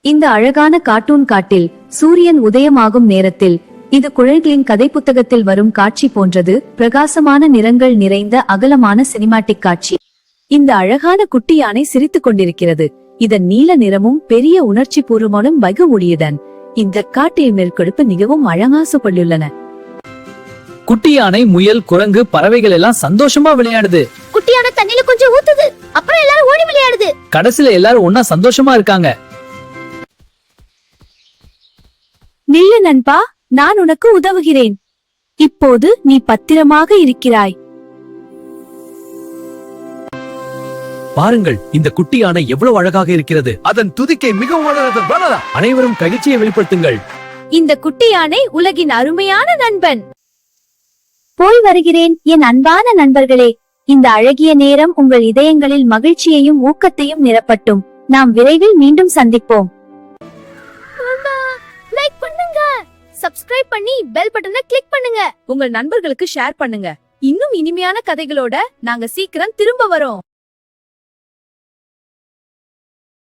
இந்த அழகான கார்ட்டூன் காட்டில் சூரியன் உதயமாகும் நேரத்தில் இது குழந்தைகளின் கதை புத்தகத்தில் வரும் காட்சி போன்றது. பிரகாசமான நிறங்கள் நிறைந்த அகலமான சினிமாட்டிக் காட்சி. இந்த அழகான குட்டி யானை சிரித்துக் கொண்டிருக்கிறது. இதன் நீல நிறமும் பெரிய உணர்ச்சி பூர்வமானும் மிக முடியுதன் இந்த காட்டில் மேற்கொடுப்பு மிகவும் அழகாசப்பட்டுள்ளன. குட்டி யானை, முயல், குரங்கு, பறவைகள் எல்லாம் சந்தோஷமா விளையாடுது. குட்டி யானை தண்ணில கொஞ்சம் ஊத்துது, அப்புறம் எல்லாரும் ஓடி விளையாடுது. கடைசில எல்லாரும் ஒன்னா சந்தோஷமா இருக்காங்க. நில்லு நண்பா, நான் உனக்கு உதவுகிறேன். இப்போது நீ பத்திரமாக இருக்கிறாய். பாருங்கள், இந்த குட்டி யானை எவ்வளவு அழகாக இருக்கிறது. அதன் துதிக்கை மிகவும் அழகாக. அனைவரும் மகிழ்ச்சியை வெளிப்படுத்துங்கள். இந்த குட்டி யானை உலகின் அருமையான நண்பன். போய் வருகிறேன் என் அன்பான நண்பர்களே. இந்த அழகிய நேரம் உங்கள் இதயங்களில் மகிழ்ச்சியையும் ஊக்கத்தையும் நிரப்பட்டும். நாம் விரைவில் மீண்டும் சந்திப்போம். லைக் பண்ணுங்க, சப்ஸ்கிரைப் பண்ணி பெல் பட்டனை கிளிக் பண்ணுங்க. உங்கள் நண்பர்களுக்கு ஷேர் பண்ணுங்க. இன்னும் இனிமையான கதைகளோட நாங்க சீக்கிரம் திரும்ப வரோம்.